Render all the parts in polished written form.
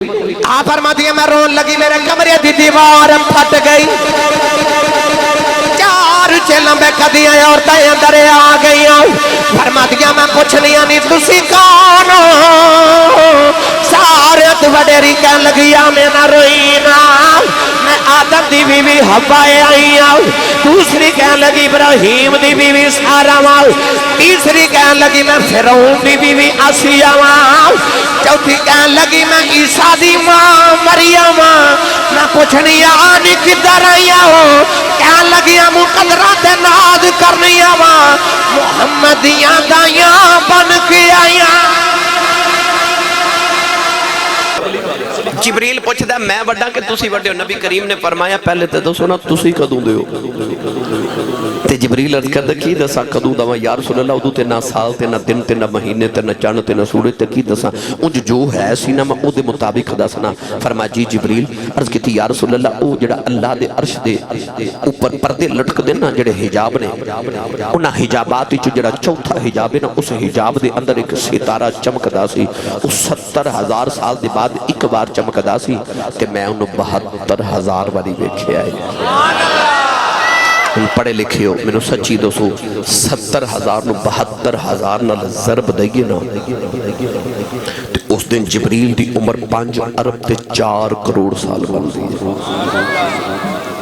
آپ فرماتی ہیں میں رون لگی میرے کمرے دی دیوار پھٹ گئی چار چلمبے کدیاں عورتیں اندر آ گئی فرماتی ہیں میں پوچھنی نہیں تسی کون سارے تو وڈیری کہن لگیا میں نہ روئینا میں آدم دی بی بی حوا آئی دوسری کہن لگی ابراہیم دی بی بی سارا تیسری کہن لگی میں فرعون دی بی بی آسیہ چوتھی کہن لگی میں عیسیٰ دی ماں مریم میں پوچھنی آنی کدھر آئی ہوں کہن لگی مقدرات ناز کرنی محمدیاں دائیاں بن کے آئی جبریل پوچھتا ہے میں بڑا کہ تسی بڑے ہو نبی کریم نے فرمایا پہلے تے دو سونا تسی کدوں دے ہو تے جبریل عرض کرتا کی دسا کدوں دا یا رسول اللہ ادو تے نہ سال تے نہ دن تے نہ مہینے تے نہ چاند تے نہ سورج تے کی دسا انج جو ہے سینا میں او دے مطابق دسنا فرمایا جی جبریل عرض کیتی یا رسول اللہ او جڑا اللہ دے عرش دے اوپر پردے لٹک دے نا جڑے حجاب نے انہاں حجابات وچ جڑا چوتھا حجاب ہے نا اس حجاب دے اندر ایک ستارہ چمکدا سی او 70,000 سال دے بعد ایک بار چمکدا سی تے میں انہوں 72,000 واری ویکھے آئے ان پڑھے لکھے ہو میں نے سچی دوسو 70,000 نو 72,000 نال ضرب دئیے نا اس دن جبریل دی عمر 5 ارب تے 4 کروڑ سال بن دی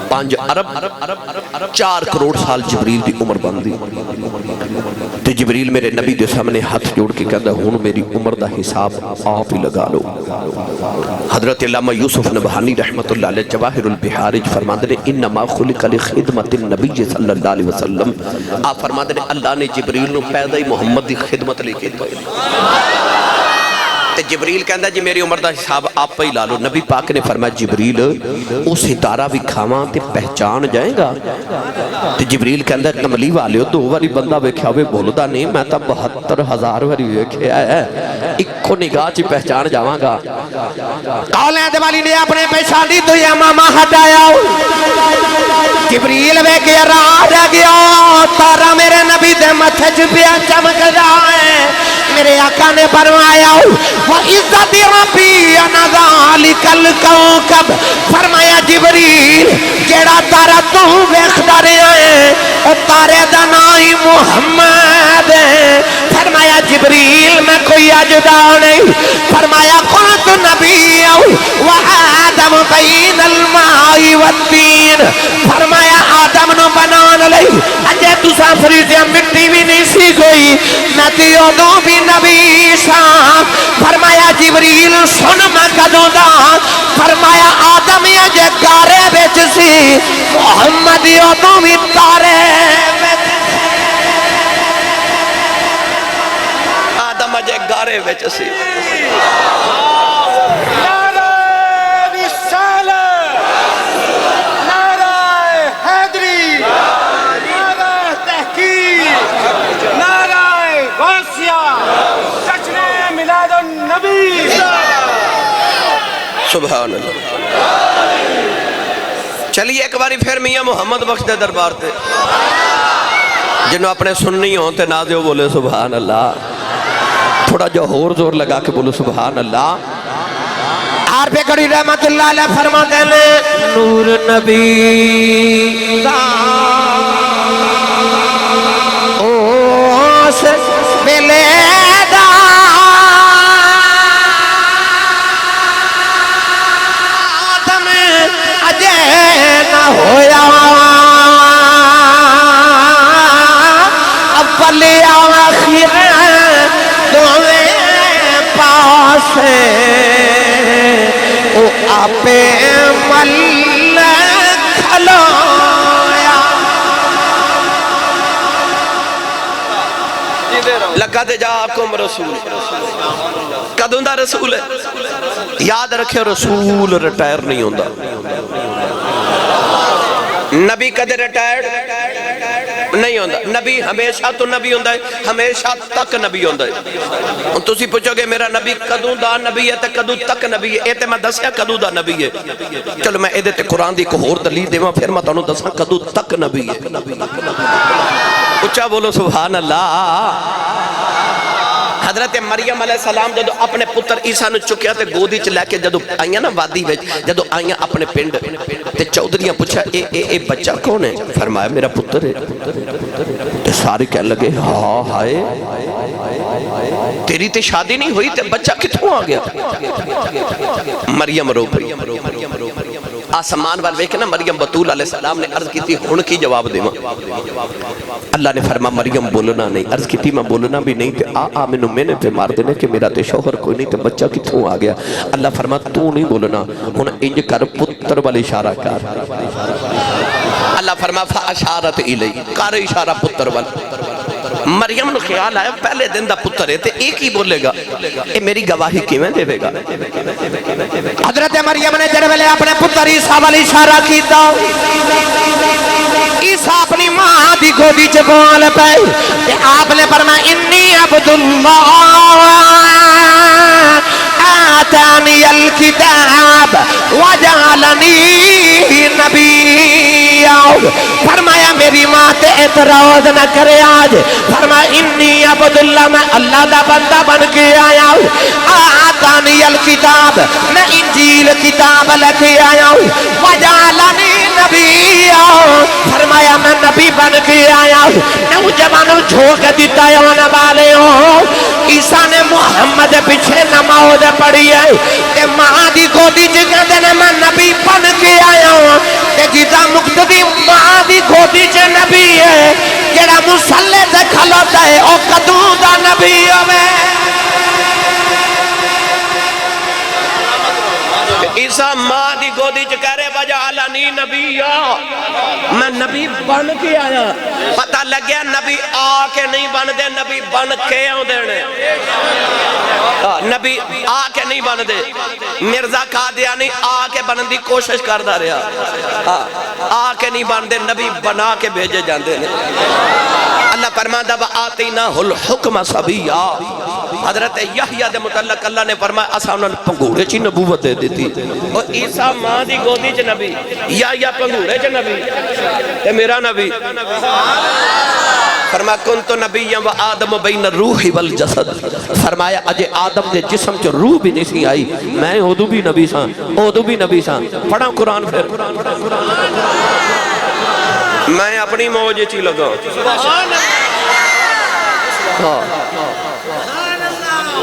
5 ارب 4 کروڑ سال جبریل دی عمر بن دی تو جبریل میرے نبی دے سامنے ہاتھ جوڑ کے کہتا ہے ہون میری عمر دا حساب آپ ہی لگا لو حضرت علامہ یوسف نبہانی رحمت اللہ علیہ جواہر البحارج فرماتے ہیں انما خلق لخدمت النبی صلی اللہ علیہ وسلم آپ فرماتے ہیں اللہ نے جبریل نو پیدا ہی محمد دی خدمت لے کے دیا تے جبریل کہندا جی میری عمر دا حساب آپ پہ ہی لالو نبی پاک نے فرمایا جبریل او ستارہ بھی کھاواں تے پہچان جائے گا تے جبریل کہندا کملی والے دو واری بندہ ویکھیا ہوئے بولدا نہیں میں تا 72,000 واری ویکھیا ہے اکو نگاہ چ پہچان جاواں گا کالیں دے والی نے اپنے پہچانی تو یا ماما ہٹایا جبریل وے کے راہ رہ گیا تارا میرے نبی دے متھے چ پیا چمک جائے میرے آقا نے فرمایا وَعِزَّتِ رَبِّي أَنَا ذَلِكَ الْكَوْكَبْ فرمایا جبریل جیڑا تارا تو ویکھدا رہیا ہے او تارے دا نام محمد ہے فرمایا جبریل میں کوئی اجدا نہیں فرمایا قُلْتُ نَبِيًّا وَآدَمُ بَيْنَ الْمَاءِ وَالطِّينِ فرمایا آدم نو بنان لئی اجے تساں فریضے مٹی بھی نہیں سی کوئی میں تے اودوں بھی نبی ساں فرمایا جبریل سن میں کدوں دا فرمایا آدم اجے گارے وچ سی محمد اودوں بھی تارے آدم اجے گارے وچ سی سبحان اللہ چلیے ایک باری پھر میاں محمد بخش دے دربار تے جنہوں اپنے سننی ہوں تے نازے ہو بولے سبحان اللہ تھوڑا جو اور زور لگا کے بولے سبحان اللہ آر پہ کڑی رحمت اللہ علیہ فرما دینے نور نبی اوس ملے ہویا اول آخر دویں پاس او آپ مل کھلویا لقد جاءکم رسول کدوں دا رسول ہے یاد رکھے رسول ریٹائر نہیں ہوندا نبی کدے ریٹائرڈ نہیں ہوندا نبی ہمیشہ تو نبی ہوندا ہے ہمیشہ تک نبی ہوندا ہے اور تسی پوچھو گے میرا نبی کدوں دا نبی ہے تے کدوں تک نبی ہے اے تے میں دسیا کدوں دا نبی ہے چلو میں ایدے تے قرآن دی ایک اور دلیل دیواں پھر میں تانوں دساں کدوں تک نبی ہے اچھا بولو سبحان اللہ حضرت مریم علیہ السلام جدو اپنے پتر عیسیٰ نے چکیا تے گودی چ لے کے جدو آئیاں نا وادی وچ جدو آئیاں اپنے پنڈ تے چودھریاں پوچھا اے بچہ کون ہے؟ فرمایا میرا پتر ہے۔ تے سارے کہنے لگے ہاں ہائے تیری تے شادی نہیں ہوئی تے بچہ کتھوں آ گیا؟ مریم رو پئی آسمان وال ویکھے نا مریم بطول علیہ السلام نے عرض کی تھی ہن کی جواب دے اللہ نے فرما مریم بولنا نہیں، عرض کی تھی میں بولنا بھی نہیں تے آمینو میں نے تے مار دینے کہ میرا تے شوہر کوئی نہیں تے بچہ کتھوں آ گیا؟ اللہ فرما تو نہیں بولنا ہن انج کر پتر والی اشارہ کر۔ اللہ فرما فاشارت الی کر اشارہ پتر والا۔ مریم نے خیال آیا پہلے دن دا پتر ہے تے ایک ہی بولے گا اے میری گواہی کیویں دے گا؟ حضرت مریم نے جڑے ویلے اپنے پتر عیسیٰ والی اشارہ کیتا عیسیٰ اپنی ماں دی گودی چ بول پے تے آپ نے فرمایا انی عبداللہ آتانی الکتاب وجعلنی نبیا۔ فرمایا میری ماں تے اعتراض نہ کرے آج، فرمایا انی عبداللہ میں اللہ دا بندہ بن کے آیا ہوں، آتانی الکتاب میں انجیل کتاب لے کے آیا ہوں، وجعلنی نبیا فرمایا میں نبی بن کے آیا ہوں، نوجوانوں جھوک دیتا ہے ہونے والے ہوں۔ عیسیٰ نے محمد پیچھے نماز پڑھی ہے کہ ماں دی گودی چ کہندے نے میں نبی بن کے آیا ہوں تے جیتا مقتدی ماں دی گودی چ نبی ہے جڑا مصلی تے کھلوتا ہے او کدوں دا نبی ہوے؟ عیسیٰ ماں دی گودی چ کہہ رہے وجعلنی نبیا میں نبی بن کے آیا۔ پتہ لگیا نبی آ کے نہیں بن دے نبی بن کے آن دینے، نبی آ کے نہیں بن دے۔ مرزا قادیانی آ کے بنن دی کوشش کردا رہا، آ کے نہیں بن دے نبی بنا کے بھیجے جاندے نے۔ اللہ فرماندا وآتیناہ الحکم صبیا۔ حضرت یحییٰ دے متعلق اللہ نے فرمایا اساں انہاں نوں پنگوڑے چ نبوت دے دیتی، اور عیسیٰ ماں دی گودی چ نبی، یحییٰ پنگوڑے چ نبی تے میرا نبی۔ فرمایا کنت نبیا و آدم بین الروح والجسد، فرمایا اجے آدم دے جسم چ روح بھی نہیں سی آئی، میں ادو بھی نبی ساں ادو بھی نبی ساں۔ پڑھا قرآن پھر میں اپنی موج چی لگا،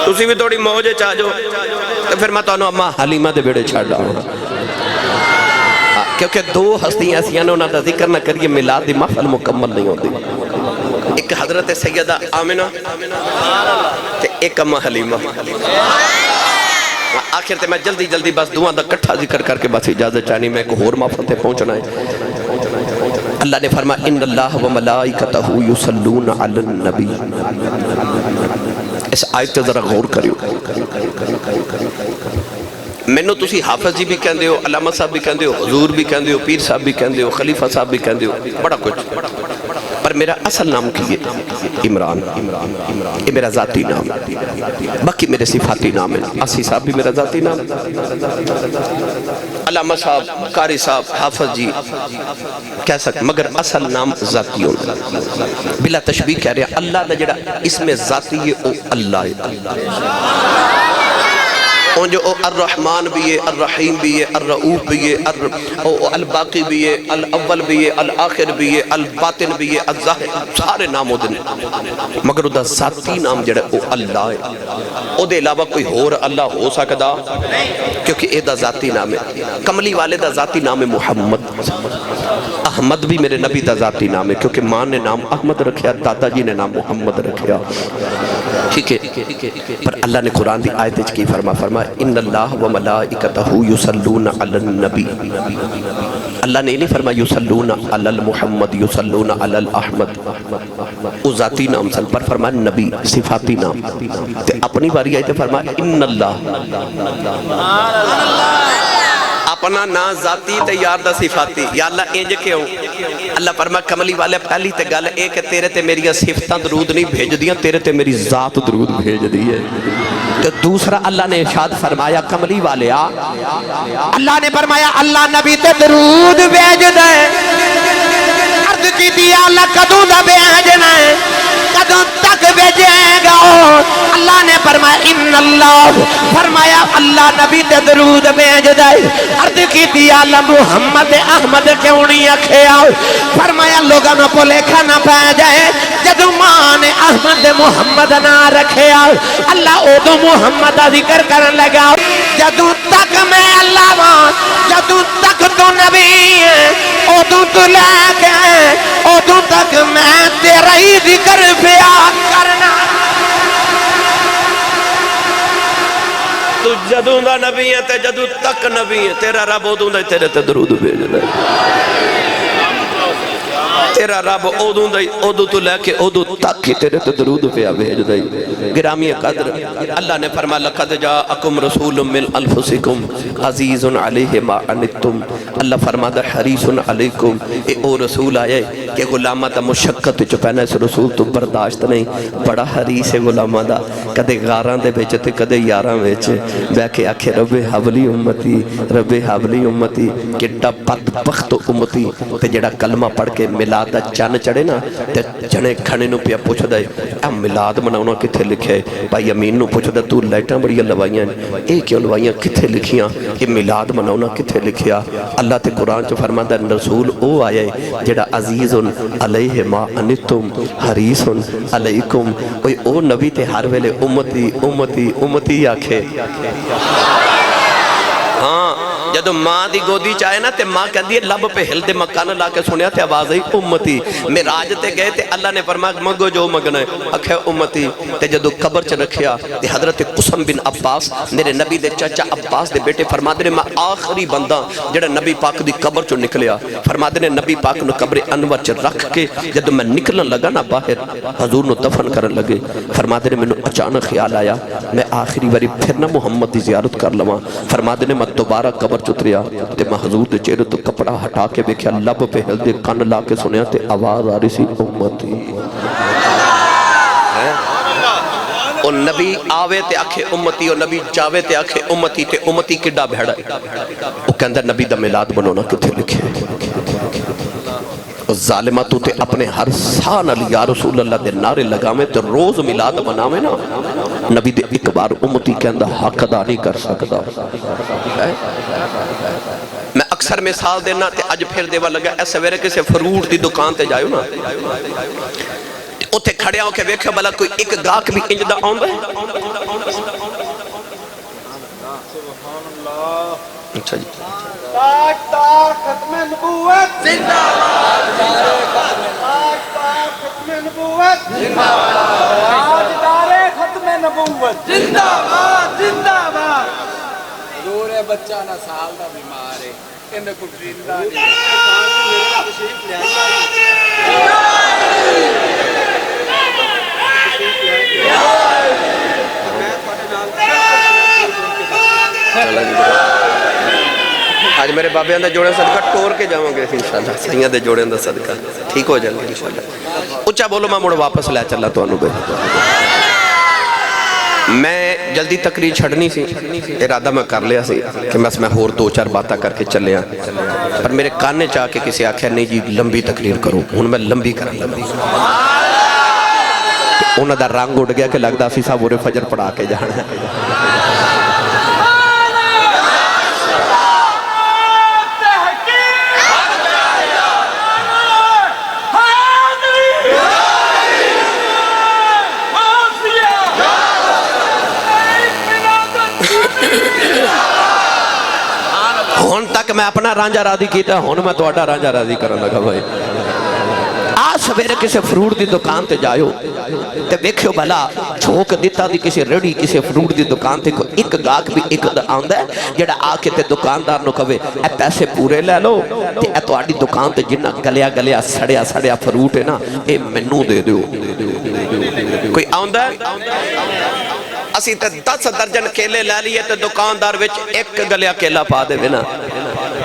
تسی بھی تھوڑی موج چاہ جو تو پھر میں تانوں اما حلیمہ دے بیڑے چھڑ رہا ہوں، کیونکہ دو ہستیاں ایسی ہیں انہوں نے ذکر نہ کریے میلاد دی محفل مکمل نہیں ہوتی۔ ایک حضرت سیدہ آمنہ تے ایک اما حلیمہ۔ آخر تے میں جلدی جلدی بس دعا دا کٹھا ذکر کر کے بس اجازت چاہنی میں کو ہور محفل تے پہنچنا ہے۔ اللہ نے فرمایا ان اللہ و ملائکتہ یصلون علی النبی۔ اس آیت تے ذرا غور کریو، مینوں تسی حافظ جی بھی کہندے ہو، علامہ صاحب بھی کہندے ہو، حضور بھی کہندے ہو، پیر صاحب بھی کہندے ہو، خلیفہ صاحب بھی کہندے ہو، بڑا کچھ، پر میرا اصل نام کیے عمران، یہ میرا ذاتی نام ہے، باقی میرے صفاتی نام ہے۔ آسی صاحب بھی میرا ذاتی نام ہے، علامہ صاحب، قاری صاحب، حافظ جی کہہ سکتے، مگر اصل نام ذاتی ہونا بلا تشبیہ کہہ رہے ہیں۔ اللہ دا جڑا اسم ذاتی ہے او اللہ ہے، اون جو الرحمن بھی ہے، الرحیم بھی ہے، الرؤوف بھی ہے، الباقی بھی ہے، الاول بھی ہے، الآخر بھی ہے، الباطن بھی ہے، الظاہر، سارے نام ہو دنے، مگر دا ذاتی نام جڑا او اللہ ہے۔ او دے علاوہ کوئی ہور اللہ ہو سکدا کیونکہ اے دا ذاتی نام ہے۔ کملی والے دا ذاتی نام ہے محمد، احمد بھی میرے نبی دا ذاتی نام ہے کیونکہ ماں نے نام احمد رکھیا، دادا جی نے نام محمد رکھیا، ٹھیک ہے۔ پر اللہ نے قرآن دی آیت وچ کی فرمایا ان اللہ و ملائکتہ یصلون علی النبی۔ اللہ نے نہیں فرمایا یصلون علی المحمد، یصلون علی الاحمد، او ذاتی نام سن، پر فرمایا نبی صفاتی نام، تے اپنی باری آئی تے فرمایا ان اللہ، اپنا نا ذاتی تے یار دا صفاتی، یا اللہ انج کیوں؟ اللہ فرمایا کملی والے پہلی تے گل اے کہ تیرے تے میری صفتاں درود نہیں بھیج دیاں، تیرے تے میری ذات درود بھیج دی ہے۔ تو دوسرا اللہ نے ارشاد فرمایا کملی والے اللہ نے فرمایا اللہ نبی تے درود بھیج دے، عرض کی دیا اللہ کدوں دا بھیجنا ہے، کدوں تک تک بھیجے گا اللہ نے فرمایا ان اللہ فرمایا اللہ نبی تے درود بھیج دے عرض کی دیا محمد احمد کیوں نہیں آکھیا فرمایا لوگاں نوں بھلیکھا نہ پے جائے جدوں ماں نے احمد محمد نہ رکھیا اللہ اودوں محمد دا ذکر کرن لگا جدوں تک میں اللہ واں جدوں تک تو نبی ہے اودوں تو لے کے اودوں تک میں تیرا ہی ذکر پیا کرنا تو جدوں دا نبی ہے تے جدوں تک نبی ہے تیرا رب اودوں دا تیرے تے درود بھیجدا تیرا رب اودوں دا اودوں تو لے کے اودوں تک تیرے تے درود پیا بھیجدا گرامی قدر اللہ نے فرمایا لقد جاءکم رسول من انفسکم عزیز علیہ ما عنتم اللہ فرماتا حریص علیکم اے او رسول آئے کہ غلامہ دا مشقت وچ پینا اس رسول تو برداشت نہیں بڑا حریص ہے غلامہ دا کدے غاراں دے وچ تے کدے یاراں وچ بیٹھ کے آکھے رب حبلی امتی رب حبلی امتی کڈا بدبخت امتی تے جڑا کلمہ پڑھ کے میلاد دا چن چڑھے نا تے جنے کھنے نو پیا پوچھدا ہے اے میلاد مناونا کتھے لکھیا ہے بھائی امین نو پوچھدا تو لائٹاں بڑیاں لوائیاں اے کیوں لوائیاں کتھے لکھیاں کہ میلاد مناونا کتھے لکھیا اللہ تے قرآن چ فرماتا ہے رسول او آیا ہے جڑا عزیز علیہ ما عنتم حریص علیکم کوئی او نبی تے ہر ویلے امتی امتی امتی آکھے ہاں جدو ماں دی گودی چاہے نا تے ماں کہندی ہے لب پہ ہل دے مکان لا کے سنیا تے آواز آئی امتی معراج تے گئے تے اللہ نے فرمایا منگو جو مگنا ہے اکھے امتی تے جدو قبر چ رکھیا تے حضرت قسم بن عباس میرے نبی دے چچا عباس دے بیٹے فرماتے نے میں آخری بندہ جڑا نبی پاک دی قبر چ نکلیا فرماتے نے نبی پاک نو قبر انور چ رکھ کے جدو میں نکلن لگا نا باہر حضور نو دفن کرن لگے فرماتے نے مینوں اچانک خیال آیا میں آخری باری پھر نہ محمد دی زیارت کر لواں فرماتے نے میں دوبارہ قبر چتریا تے میں حضور دے چہرے تو کپڑا ہٹا کے دیکھیا لب پہ ہل دے کان لا کے سنیا تے آواز آ رہی سی امتی او نبی آوے تے آکھے امتی او نبی جاوے تے آکھے امتی تے امتی کڈا بھیڑا او کہندہ نبی دا میلاد بنونا کتھے لکھے ظالمہ تو تے اپنے ہر سان علی یا رسول اللہ دے نعرے لگامے تے روز میلاد مناوے نا نبی دے ایک بار امتی کہندہ حق ادا نہیں کر سکتا میں اکثر مثال دینا تے اج پھر دیوا لگا ایسے ویرے کسے فروٹ دی دکان تے جائیو نا اتھے کھڑے ہو کے ویکھے بلا کوئی ایک گاہک بھی انج دا آندا ہے اچھا جی تاجدار ختم نبوت زندہ باد تاجدار ختم نبوت زندہ باد تاجدار ختم نبوت زندہ باد زندہ باد حضور بچہ نہ سال دا بیمار ہے کہندے کو زندہ آج میرے بابے اندر جوڑے صدقہ ٹور کے جاؤں گے انشاءاللہ سیاں دے جوڑے اندر صدقہ ٹھیک ہو جائیں گے انشاءاللہ اچھا بولو میں مڑ واپس لے چلا تو انو بے میں جلدی تقریر چھڑنی سی ارادہ میں کر لیا سی کہ بس میں ہور دو چار باتاں کر کے چلے آن پر میرے کاننے چاہ کے کسی آکھیا نہیں جی لمبی تقریر کروں ہوں میں لمبی کریں انہوں دا رنگ اڑ گیا کہ لگتا سی صاحب وہ فجر پڑھا کے جانا ہے ہون تک میں اپنا رانجہ راضی کیتا ہون میں تو اڈا رانجہ راضی کرن لگا بھائی آج سویرے کسی فروٹ دی دکان تے جائیو تے بیکھیو بھلا چھوک دیتا دی کسی ریڈی کسی فروٹ دی دکان تے کو ایک گاہک بھی ایک آندا ہے جڑا آ کے تے دکاندار نو کہے اے پیسے پورے لے لو تے اے تہاڈی دکان تے جنہ گلیا گلیا سڑیا سڑیا فروٹ ہے نا اے مینوں دے دیو کوئی آندا ہے اسی تے 10 درجن کیلے لے لیے تے دکاندار وچ ایک گلیا کیلا پا دے نا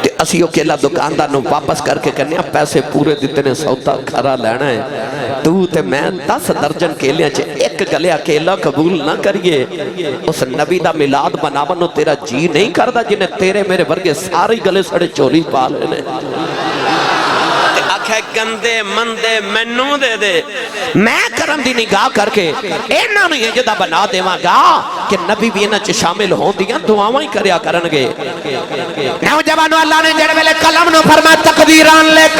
تے اسی وہ کیلا دکاندار نو واپس کر کے کہنے پیسے پورے دیتے نے سودا کھرا لینا ہے تو تے میں 10 درجن کیلیاں چے ایک گلیا کیلا قبول نہ کریے اس نبی دا میلاد مناونوں تیرا جی نہیں کردا جنہیں تیرے میرے ورگے سارے گلے سڑے چوری پا لینے آکھے گندے مندے مینوں دے دے میں کرم دی نگاہ کر کے اینا نو یہ جدہ بنا دے گا کہ نبی بھی انہاں چ شامل ہوں دیاں دعاواں ہی کریا کرنگے نوجوانو اللہ نے جڑے ویلے قلم نو فرما تقدیران لکھ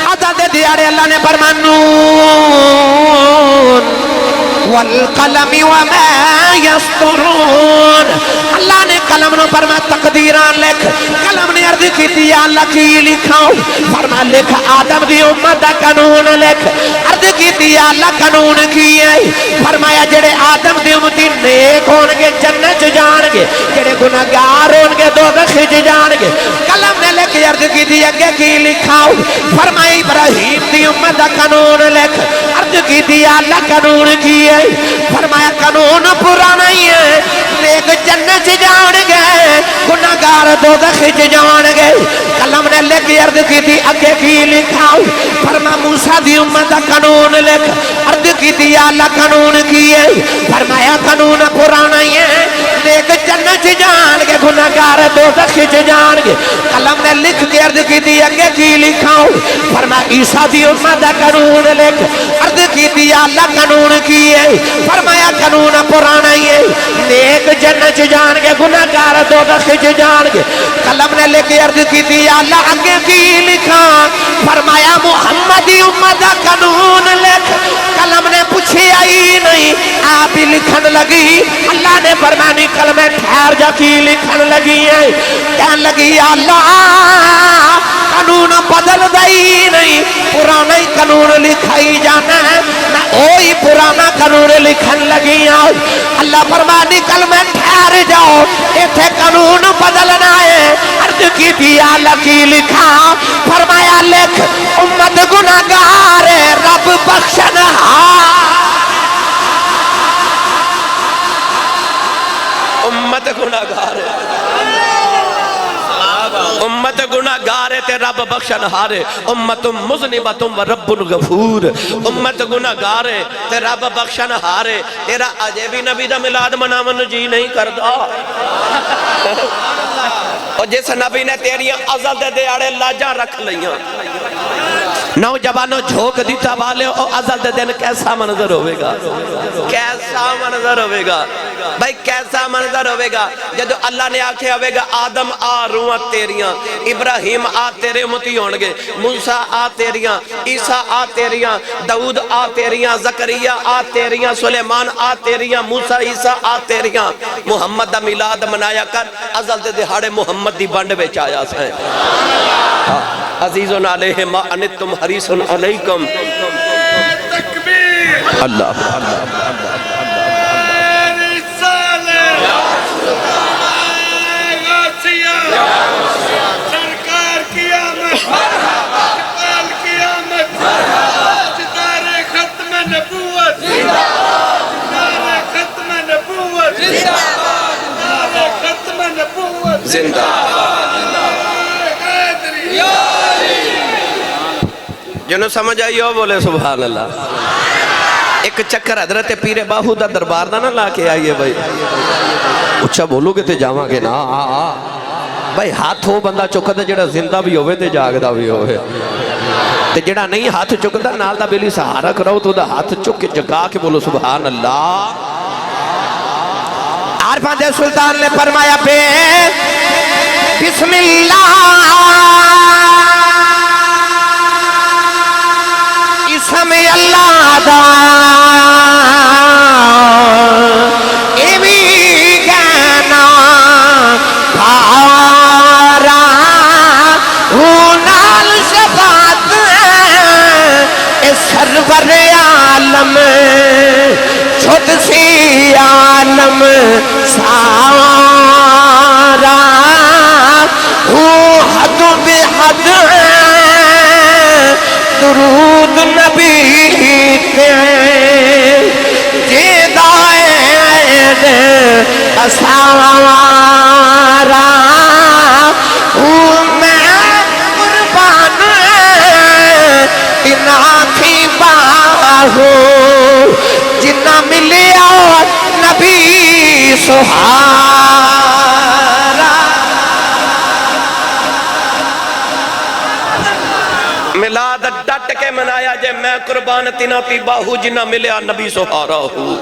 عدد دیارے اللہ نے فرما نون والقلم وما یسطرون اللہ نے قلم نو فرما تقدیران لکھ قلم نے عرض کی دیا اللہ کی لکھاؤ فرما لکھ آدم دی امت دا قانون لکھ عرض کی دیا اللہ قانون کی ہے فرمایا جڑے آدم دی امتی نیک ہونگے جنت جانگے جڑے گناہگار ہونگے دوزخ جانگے قلم نے لکھ عرض کی دیا کی لکھاؤ فرمایا ابراہیم دی امت دا قانون لکھ عرض کی دیا اللہ قانون کی ہے فرمایا قانون پرانا ہی ہے نیک جنت جان گئے گناہگار دوزخ جان گئے قلم نے لکھ عرض کی دی اگے کی لکھاؤ فرما موسیٰ دی امت دا قانون لکھ عرض کی دی اللہ قانون کی ہے فرمایا قانون پرانا ہی ہے نیک جنت جان گئے گناہگار دوزخ جان گئے قلم نے لکھ کے عرض کی دی اگے کی لکھاؤ فرما عیسیٰ دی امت دا قانون لکھ عرض کی دی اللہ قانون کی ہے فرمایا قانون پرانا ہی ہے نیک جنت جان گے گناہگار دوزخ جان گے قلم نے لکھ عرض کی دی اللہ اگے کی لکھا فرمایا محمدی امت دا قانون لکھ قلم نے پوچھی آئی نہیں آپ ہی لکھن لگی اللہ نے فرمانی قلم ٹھہر جا کی لکھن لگی ہے کہن لگی اللہ قانون بدل دائی نہیں پرانا ہی قانون لکھائی جانا ہے میں اوہی پرانا قانون لکھن لگی ہوں اللہ فرمانی کلمہ ٹھہر جاؤ ایتھے قانون بدلنا ہے عرض کی دیا لکی لکھا فرمایا لکھ امت گناہگار رب بخشنہار امت گناہگار امت گناہگار تے رب بخشنہار امت مذنبت و رب غفور امت گناہگار تے رب بخشنہار تیرا اجے بھی نبی دا ملاد منامن جی نہیں کردا اور جس نبی نے تیریاں ازل دے دیاڑے لاجاں رکھ لیاں نوجوانوں جھوک دیتا والے او ازل دے دن کیسا منظر ہوئے گا کیسا منظر ہوئے گا بھائی کیسا منظر ہوئے گا جدو اللہ نے آکھے ہوئے گا آدم آ روحاں تیریاں ابراہیم آ تیرے امتی ہونگے موسیٰ آ تیریاں عیسیٰ آ تیریاں داؤد آ تیریاں زکریہ آ تیریاں سلیمان آ تیریاں موسیٰ عیسیٰ آ تیریاں محمد دا میلاد منایا کر ازل دے دہاڑے محمد دی بانڈ بے چایا سائیں عزیزن علیہ ما انتم حریصن علیکم اللہ سرکار کی آمد اقبال کی آمد ستارے ختم نبوت ستارے ختم نبوت ستارے ختم نبوت زندہ جنہوں سمجھ آئی ہو بولے سبحان اللہ ایک چکر حضرت پیر باہو دا دربار دا نہ لا کے آئیے بھائی اچھا بولو گے تے جاواں گے نا بھائی ہاتھ ہو بندہ چکا تے جڑا زندہ بھی ہوئے تے جاگدہ بھی ہوئے تے جڑا نہیں ہاتھ چکا نال دا بیلی سہارا کراؤ تو دا ہاتھ چک کے جگا کے بولو سبحان اللہ عارفان دے سلطان نے فرمایا پہ بسم اللہ اسم اللہ دا ایوی گانا پارا ہونال شفاعت اے سرور عالم چھت سی عالم سارا حد بحد درود نبی کے جیدائد اسارا میں قربان ان آنکھی باہو جنہ ملیا نبی سہارا ڈٹ کے منایا جے میں قربان تینا پی باہو جنہ ملیا نبی سہارا ہو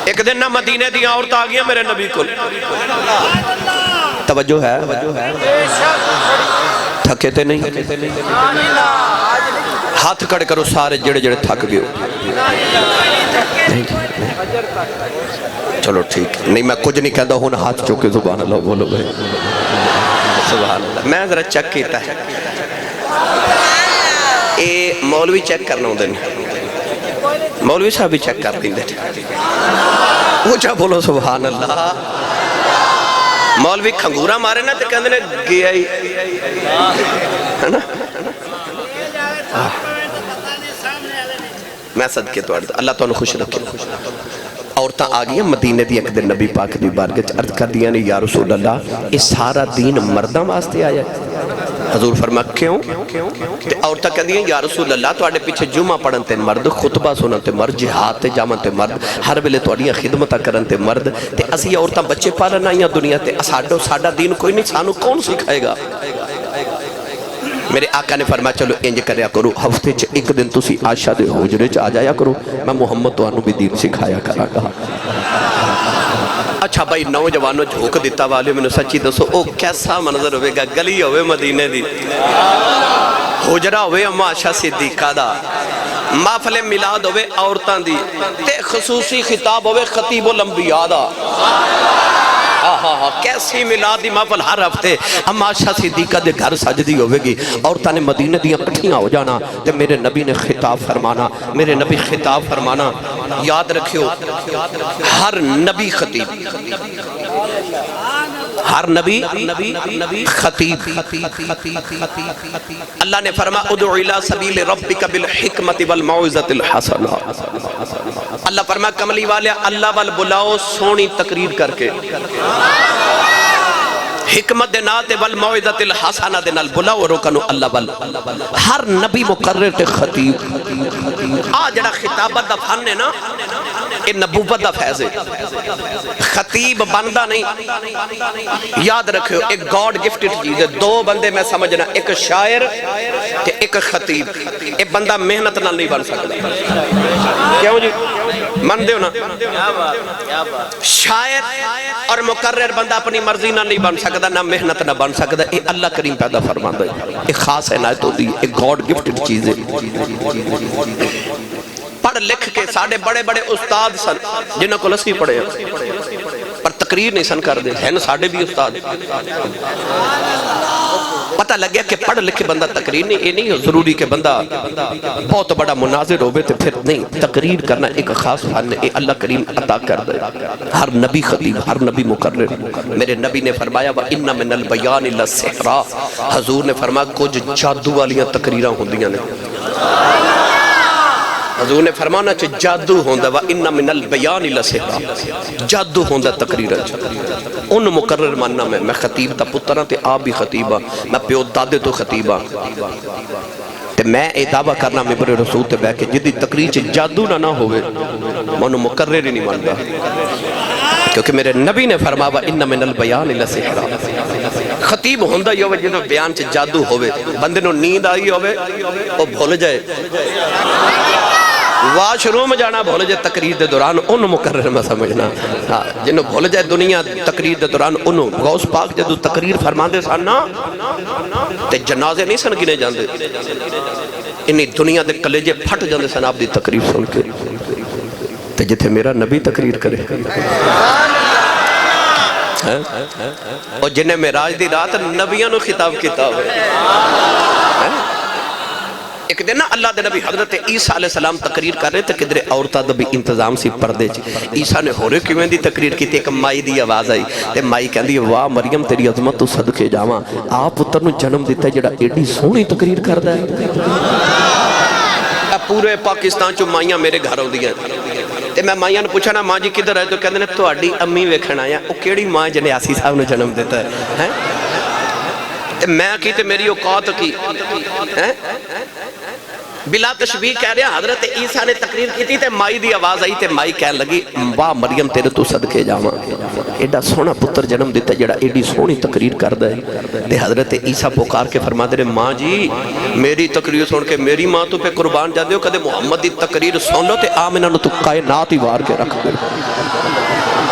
ایک دن نہ مدینے دی عورت آ گیا میرے نبی کو توجہ ہے تھکے تے نہیں ہاتھ کڑ کرو سارے جڑے جڑے تھک گئے چلو ٹھیک نہیں میں کچھ نہیں کہتا ہوں ہاتھ چوکے سبحان اللہ بولو گئے سبحان اللہ میں ذرا چیک کیتا ہے اے مولوی چیک کرنا ہوں دن مولوی صاحب بھی چیک کر دیں دے اونچا بولو سبحان اللہ مولوی کھنگورا مارے نا تے کہندے نے گیا ہی ہے نا میں صدقے تو اللہ تو خوش رکھے عورتاں آگیا مدینے دی ایک دن نبی پاک دی بارگاہ عرض کر دیا نے یا رسول اللہ اس سارا دین مرداں واسطے آیا حضور فرما کیوں تے عورتاں کہہ دیا یا رسول اللہ تو آڑے پیچھے جمعہ پڑھن تے مرد خطبہ سنن تے مرد جہاد تے جامن تے مرد ہر ویلے توڑیاں خدمتہ کرن تے مرد تے اسی عورتاں بچے پالن آئیاں دنیا تے ساڈا دین کوئی نہیں سانو کون سکھائے گا میرے آقا نے فرمایا چلو انج کریا کرو ہفتے چ ایک دن تسی عائشہ دے حجرے چ آ جایا کرو میں محمد توانو بھی دین سکھایا کرا گا اچھا بھائی نوجوانوں جھوک دیتا والے میں نے سچی دسو او کیسا منظر ہوئے گا گلی ہوئے مدینے دی حجرہ ہوئے اما عائشہ صدیقہ دا محفل میلاد ہوئے عورتان دی تے خصوصی خطاب ہوئے خطیب الانبیاء دا کیسی میلاد دی محفل ہر ہفتے اما عائشہ صدیقہ دے گھر سجدی ہوئے گی عورتاں نے مدینے دیاں کٹھیاں ہو جانا تے میرے نبی نے خطاب فرمانا میرے نبی خطاب فرمانا یاد رکھیو ہر نبی خطیب ہر نبی خطیب اللہ نے فرما ادعو الی سبیل ربک بالحکمت والموعظۃ الحسنہ اللہ فرما کملی والے اللہ وال بلاؤ سونی تقریر کر کے حکمت دے نال والموعظۃ الحسنہ دے نال بلاؤ روکنو اللہ وال ہر نبی مقرر تے خطیب آ جڑا خطابت دا فن ہے نا یہ نبوت دا فیض ہے خطیب بندہ نہیں یاد رکھو ایک گاڈ گفٹڈ چیز ہے دو بندے میں سمجھنا ایک شاعر تے ایک خطیب ایک بندہ محنت نہ نہیں بن سکتا کیوں جی من دے ہو نا شاعر اور مقرر بندہ اپنی مرضی نہ نہیں بن سکتا نہ محنت نہ بن سکتا یہ اللہ کریم پیدا فرما دے ایک خاص عنایت ہوتی ہے ایک گاڈ گفٹڈ چیز ہے پڑھ لکھ کے ساڑھے بڑے بڑے استاد سن جنہوں کو لسی پڑھے پر تقریر نہیں سن کر دے ہیں ساڑھے بھی استاد پتہ لگ گیا کہ پڑھ لکھ کے بندہ تقریر نہیں یہ نہیں ضروری کہ بندہ بہت بڑا مناظر ہوئے تو پھر نہیں تقریر کرنا ایک خاص فن ہے اللہ کریم عطا کر دے ہر نبی خطیب ہر نبی مقرر میرے نبی نے فرمایا وَإِنَّ مِنَ الْبَيَانِ لَسِحْرًا حضور نے فرمایا کچھ جادو والیاں تقریراں ہوندیاں نے حضور نے فرمانا چھے جادو ہوندہ وَإِنَّ مِنَ الْبَيَانِ لَسِحْرًا جادو ہوندہ تقریر ان مقرر ماننا میں خطیب تا پترہ تے آپ بھی خطیبہ میں پیو دادے تو خطیبہ تے میں اے دعویٰ کرنا مبر رسول تے بے کہ جدی تقریر چھے جادو نہ ہوئے میں مقرر ہی نہیں مانتا کیونکہ میرے نبی نے فرمایا وَإِنَّ مِنَ الْبَيَانِ لَسِحْرًا خطیب ہوندہ یہ ہوئے جدو بیان چھے جادو ہوئے بندے نو نیند آئی ہوئے وہ بھول جائے واش روم جانا بھول جائے تقریر دے دوران انہوں مقرر میں سمجھنا جنہوں بھول جائے دنیا تقریر دے دوران انہوں غوث پاک جدو تقریر فرمان دے ساننا تے جنازے نہیں سن گنے جاندے انہی دنیا دے کلیجے پھٹ جاندے سن آپ دی تقریر سن کے تے جتے میرا نبی تقریر کرے اور جنہیں معراج دی رات نبیاں نو خطاب کتاب ہے ایک دن نا اللہ دے نبی حضرت عیسیٰ علیہ السلام تقریر کر رہے تھے کہ درے عورتہ دا بھی انتظام سی پردے چھے عیسیٰ نے ہو رہے کیوں دی تقریر کی تھی ایک مائی دی آواز آئی تے مائی کہن دی واہ مریم تیری عظمت تو صدقے جاواں آپ پتر نو جنم دیتا ہے جڑا ایڈی سونی تقریر کر دا ہے پورے پاکستان چو مائیاں میرے گھر ہوں دیا تے میں مائیاں نے پوچھا نا ماں جی کدھر ہے تو کہتے ہیں تو اڈی امی ویکھن آیا او کیڑی ماں جنے آسی صاحب نے جنم دیتا ہے میں کی تے میری اوقات کی بلا تشبیہ کہہ رہے ہیں حضرت عیسیٰ نے تقریر کی تھی تے مائی دی آواز آئی تے مائی کہہ لگی واہ مریم تیرے تو صدقے جاواں ایڈا سونا پتر جنم دیتا جڑا ایڈی سونی تقریر کر دے تے حضرت عیسیٰ پکار کے فرما دے ماں جی میری تقریر سن کے میری ماں تو پہ قربان جا دیو کدے محمد دی تقریر سن لو تے آمنہ نو تو کائنات ہی وار کے رکھ دے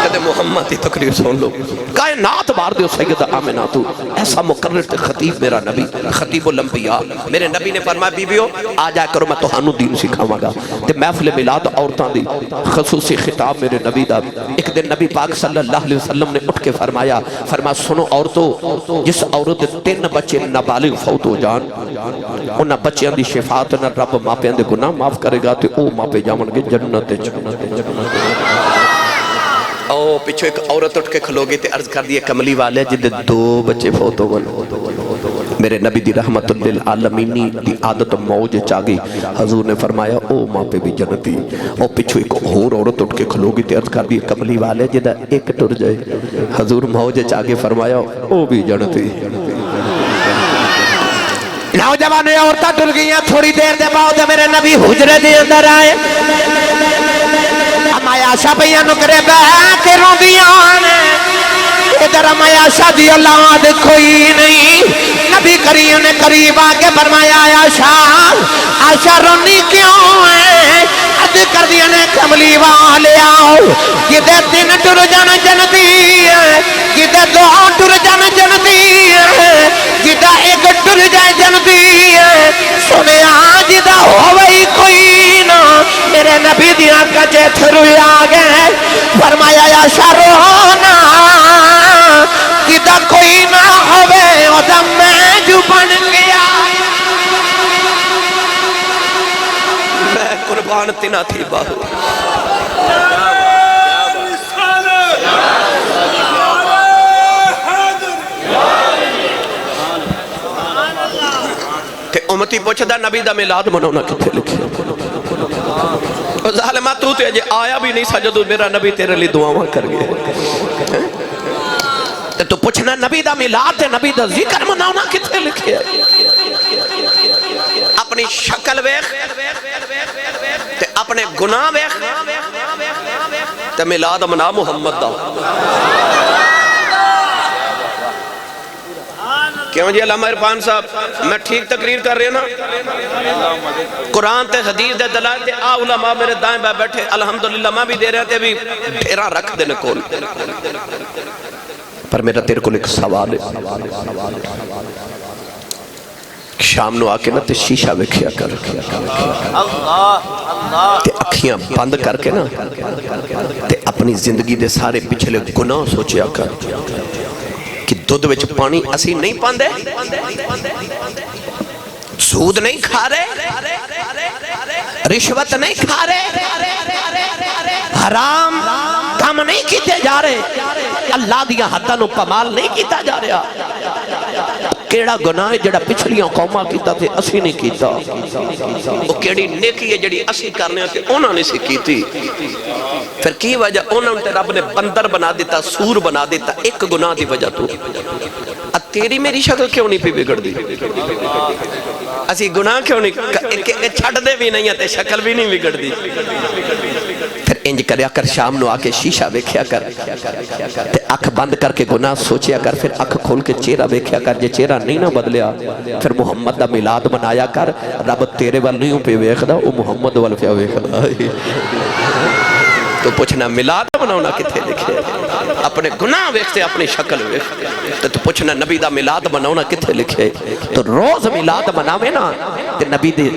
کدے محمد دی تقریر سن لو کائنات وار دیو سیدہ آمنہ تو ایسا مقرر تے خطیب میرا نبی خطیب الانبیاء میرے نبی نے فرمایا بیویو آ جا کرو میں تو ہنو دین سکھاواں گا تے محفل میلاد عورتاں دی خصوصی خطاب میرے نبی دا ایک دن نبی پاک صلی اللہ علیہ وسلم نے اٹھ کے فرمایا سنو عورتوں جس عورت 3 بچے نابالغ فوت ہو جان انہاں بچیاں دی شفاعت نہ رب ماپیاں دے گناہ معاف کرے گا تے او ماپے جاون گے جنت او پیچھو ایک عورت اٹھ کے کھلو گئی تے عرض کر دیئے کملی والے جدے 2 بچے فوت ہو گئے میرے نبی دی رحمت للعالمینی دی عادت موج چاگی حضور نے فرمایا او ماں پہ بھی جنتی او پچھو ایک اور عورت اٹھ کے کھلو گی تے عرض کر دی کملی والے جدہ ایک ٹر جائے حضور موج چاگی فرمایا او بھی جنتی نوجوانیں عورتیں ٹر گئی ہیں تھوڑی دیر دے بعد میرے نبی حجرے دے اندر آئے امایا شاپیاں نکرے بیٹھ رو دیاں ادھر امایا شادی اولاد کوئی نہیں نبی کریم نے قریب آکے فرمایا عائشہ رونی کیوں ہے عد کر دیا نے کملی والے آؤ جدے 3 ٹر جان جنتی ہے جدے 2 ٹر جان جنتی ہے جدہ 1 ٹر جائے جنتی ہے سنے جدہ ہوئی کوئی نہ میرے نبی دیاں کچے تھروی آگئے فرمایا عائشہ رونا جدہ کوئی نہ ہوئے ادھا میں جو بن گیا میں قربان تینا تھی باہو کہ امتی پوچھ دا نبی دا میلاد منونا کتے لکھے ظالمہ تو تے جے آیا بھی نہیں سجدو میرا نبی تیرے لی دعاواں کر گئے تو پوچھنا نبی دا میلاد تے نبی دا ذکر مناونا کتے لکھے اپنی شکل ویخ تے اپنے گناہ ویخ تے میلاد منا محمد دا کیوں جی علامہ عرفان صاحب میں ٹھیک تقریر کر رہے ہیں نا قرآن تے حدیث دے دلائل تے علماء میرے دائیں بے بیٹھے الحمدللہ میں بھی دے رہے تے بھی ڈھیرا رکھ دینے کول پر میرا تیرے کو ایک سوال ہے شام نو آکے نا تے شیشہ وکھیا کر تے اکھیاں بند کر کے نا تے اپنی زندگی دے سارے پچھلے گناہ سوچیا کر کہ دودھ وچ پانی اسی نہیں پاندے سود نہیں کھا رہے رشوت نہیں کھا رہے حرام کام نہیں کیتے جا رہے اللہ دیا حدہ نو پمال نہیں کیتا جا رہا کیڑا گناہ ہے جڑا پچھلیاں قومہ کیتا تھے اسی نہیں کیتا وہ کیڑی نیکی ہے جڑی اسی کرنے ہوتے انہوں نے سی کیتی پھر کی وجہ انہوں نے رب نے بندر بنا دیتا سور بنا دیتا ایک گناہ دی وجہ تو تیری میری شکل کیوں نہیں پی بگڑ دی اسی گناہ کیوں نہیں چھڑ دے بھی نہیں ہے شکل بھی نہیں بگڑ دی پھر انج کریا کر شام نو آکے شیشہ ویکھیا کر تے اکھ بند کر کے گناہ سوچیا کر پھر اکھ کھول کے چہرہ ویکھیا کر جے چہرہ نہیں نہ بدلیا پھر محمد دا میلاد منایا کر رب تیرے وال نہیں پہ ویکھدا او محمد وال پہ ویکھدا تو پوچھنا میلاد مناونا کتے لکھے اپنے گناہ ویکھتے اپنی شکل ویکھتے تو پوچھنا نبی دا میلاد مناونا کتے لکھے تو روز میلاد مناوے نا تے نبی دی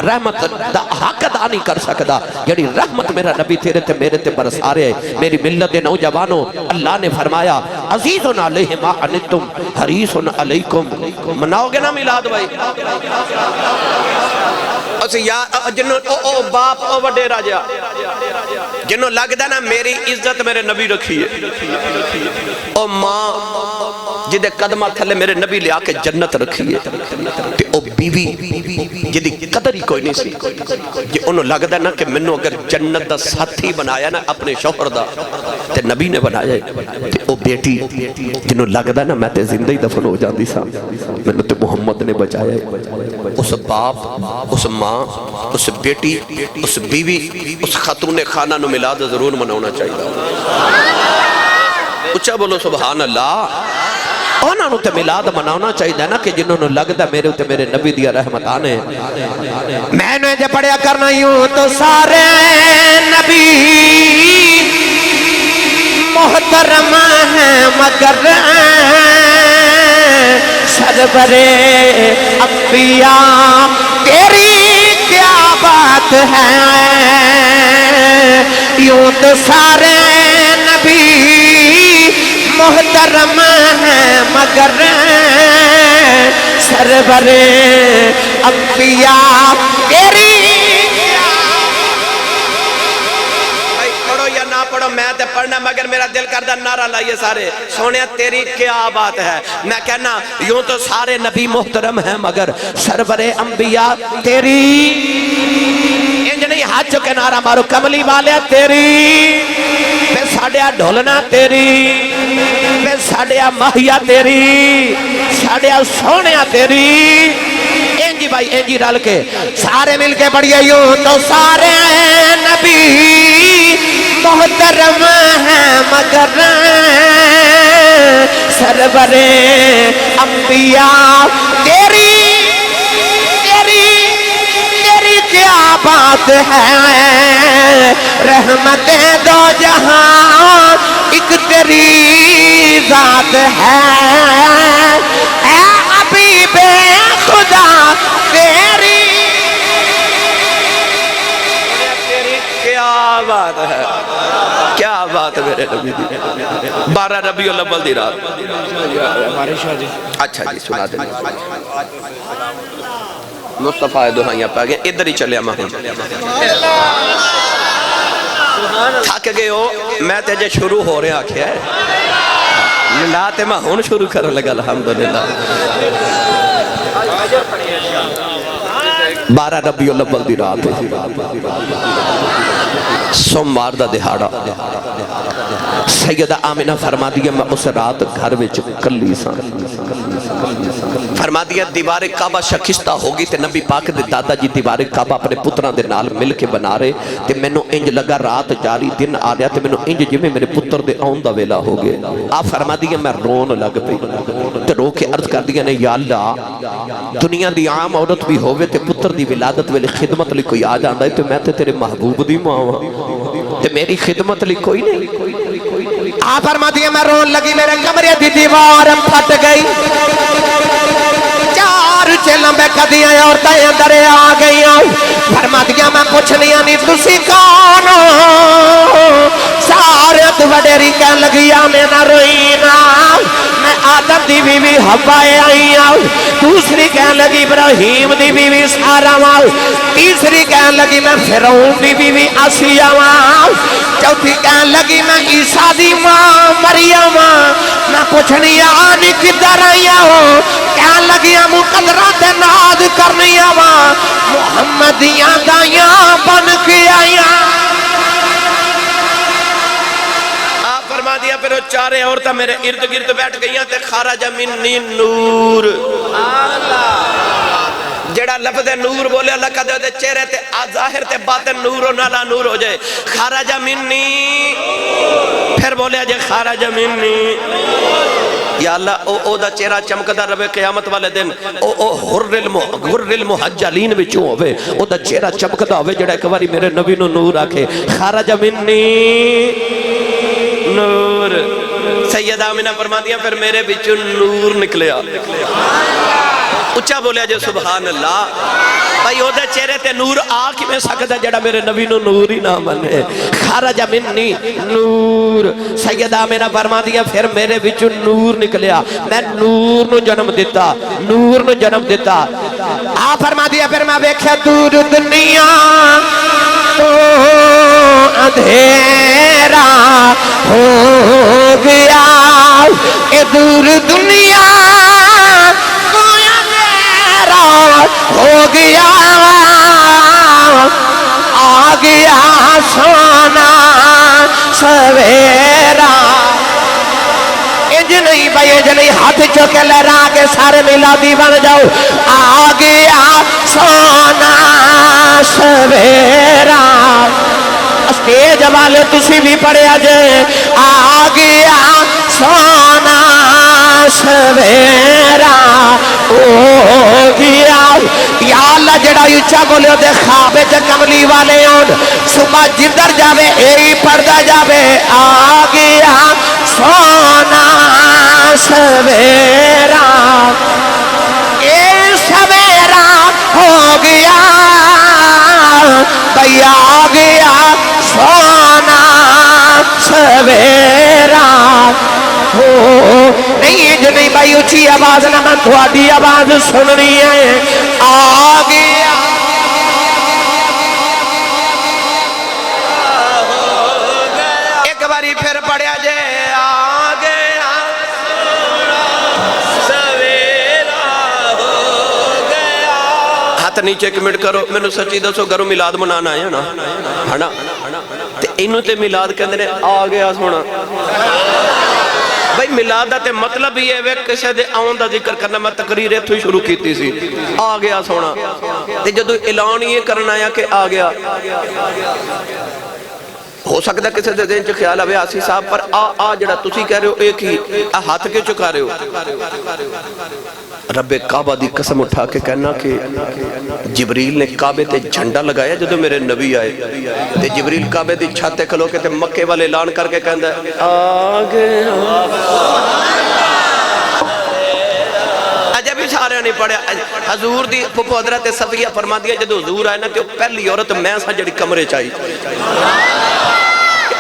رحمت دا حق ادا نہیں کر سکدا یعنی رحمت میرا نبی تیرے تے میرے تے برسا رہے میری ملت نوجوانوں اللہ نے فرمایا عزیزن علیہ ما عنتم حریصن علیکم مناؤ گے نا میلاد بھائی جنہوں او باپ او وڈے راجہ جنہوں لگ دا نا میری عزت میرے نبی رکھی ہے او ماں جدے قدمہ تھلے میرے نبی لے آکے جنت رکھی ہے تے او بیوی جدی قدر ہی کوئی نہیں سی جی انہوں لگتا نا کہ منو اگر جنت دا ساتھی بنایا نا اپنے شوہر دا تے نبی نے بنایا ہے تے او بیٹی جنہوں لگتا نا میں تے زندہ ہی دفن ہو جاندی سا منو تے محمد نے بچایا ہے اس باپ اس ماں اس بیٹی اس بیوی اس خاتون خانہ نو میلاد ضرور مناونا چاہیے اچھا بولو سبحان اللہ انہوں نے میلاد مناونا چاہیے نا کہ جنہوں نے لگتا میرے تے میرے نبی دیا رحمت آنے میں نے جے پڑھیا کرنا یوں تو سارے نبی محترم ہیں مگر سرور انبیاء تیری کیا بات ہے یوں تو سارے نبی محترم ہیں مگر سرور انبیاء تیری پڑھو یا نہ پڑھو میں تے پڑھنا مگر میرا دل کردہ نعرہ لائیے سارے سونے تیری کیا بات ہے میں کہنا یوں تو سارے نبی محترم ہیں مگر سرور انبیاء تیری انج نہیں ہاتھ چکے نعرہ مارو کملی والے تیری بے ساڑیا ڈھولنا تیری بے ساڑیا مہیا تیری ساڑیا سونیا تیری انجی بھائی انجی رل کے سارے مل کے پڑھئے یوں تو سارے نبی محترم ہیں مگر سرور انبیاء تیری کیا بات ہے رحمتیں دو جہاں ایک تیری ذات ہے اے حبیب خدا تیری کیا بات ہے کیا بات ہے میرے نبی دی 12 ربیع الاول دی رات اچھا جی سنا دیں مصطفیٰ دہائیاں پہ گئے ادھر ہی چلے ہم تھک گئے ہو میں تجھے شروع ہو رہے آکھیا ہے ملاتے میں ہون شروع کر لگا الحمدللہ 12 ربیع الاول دی رات سوموار دا دہاڑا سیدہ آمنہ فرما دیا میں اس رات گھر وچ کلی سا فرما دیا دیوار کعبہ شکستہ ہوگی تے نبی پاک دے دادا جی دیوار کعبہ اپنے پتران دے نال مل کے بنا رہے تے میں نو انج لگا رات جاری دن آ رہا تے میں نو انج جی میں میرے پتر دے آن دا ویلا ہو گئے آپ فرما دیا میں رون لگ پئی تے رو کے عرض کر دیا نے یا اللہ دنیا دی عام عورت بھی ہوئے تے پتر دی ولادت ویلے خدمت لی کوئی آ جاندہ ہے تے میں تے تیرے محبوب دی ماں تے میری خدمت لی کوئی نہیں آپ فرما دیا میں رون لگی میرے کمرے دی دیوار پھٹ گئی چار چلمبے کدیاں اور تائیں اندر آ گئی فرما دیا میں پوچھنی آنی تسی کون سارے تو وڈیری کہن لگیا میں نہ روئینا میں آدم دی بیوی حوائے آئی دوسری کہن لگی ابراہیم دی بیوی سارا تیسری کہن لگی میں فرعون دی بیوی آسیہ چوتھی کہن لگی میں عیسیٰ دی ماں مریم میں پوچھنی آنی کدھر آئی کہن لگی مقدرات ناد کرنی محمدیاں دائیاں بن کے آئی فرما دیا پھر وہ چارے عورتیں میرے ارد گرد بیٹھ گئیاں تے خارج منی نور جڑا لفظ نور بولے اللہ کا دے چہرے تے ظاہر تے باطن نور و نالا نور ہو جائے خارج منی پھر بولے جے خارج منی یا اللہ او دا چہرہ چمکدہ ربے قیامت والے دن او غر المحجلین بچوں ہوئے او دا چہرہ چمکدہ ہوئے جڑا ایک باری میرے نبی نو نور آکھے خارج منی نور سیدہ آمنہ فرما دیا پھر میرے بچوں نور نکلیا اچھا بولیا جو سبحان اللہ بھائی او دے چہرے تے نور آ کی میں سکتا جڑا میرے نبی نو نور ہی نہ منے خارج منی نور سیدہ آمنہ فرما دیا پھر میرے بچوں نور نکلیا میں نور نو جنم دیتا نور نو جنم دیتا آپ فرما دیا پھر میں بیکھیا دور دنیا تو اندھیرا ہو گیا اے دور دنیا سونا سویرا انج نہیں بھائی انج نہیں ہاتھ چوکے لہرا کے سارے میلادی بن جاؤ آ گیا سونا سویرا اسٹیج والے تسی بھی پڑھیا جے آ گیا سونا سویرا او گیا یا اللہ جڑا اچھا بولے دے خواب چ کملی والے ہون صبح جدھر جاوے اے پڑھدا جاوے آ گیا سونا سویرا اے سویرا ہو گیا بھئی آ گیا سونا سویرا ہو نہیں جو نہیں بھائی اچھی آواز نہ میں تھوڑی آواز سننی ہے آ گیا ایک باری پھر پڑھیا جے آ گیا سویرا ہو گیا ہاتھ نیچے کمنٹ کرو میں نے سچی دسو گھروں میلاد منانا ہے نا تے انہوں تے میلاد کے اندر آ گیا سونا بھائی میلاد دا تے مطلب ہی ہے کسے دے آن دا ذکر کرنا میں تقریر اتھو ہی شروع کیتی سی آ گیا سونا تے جدو اعلان یہ کرنا ہے کہ آ گیا ہو سکتا کسی دے ذہن چ خیال آوے آسی صاحب پر آ جڑا تسی کہہ رہے ہو ایک ہی ہاتھ کے چکا رہے ہو رب کعبہ دی قسم اٹھا کے کہنا کہ جبریل نے کعبے تے جھنڈا لگایا جدو میرے نبی آئے تے جبریل کعبے دی چھاتے کھلو کے تے مکے والے اعلان کر کے کہندا ہے آ گیا اجے بھی سارے نہیں پڑھیا حضور دی پھپھو حضرت صفیہ فرما دیا جدو حضور آئے نا تے پہلی عورت میں سا جڑی کمرے چاہی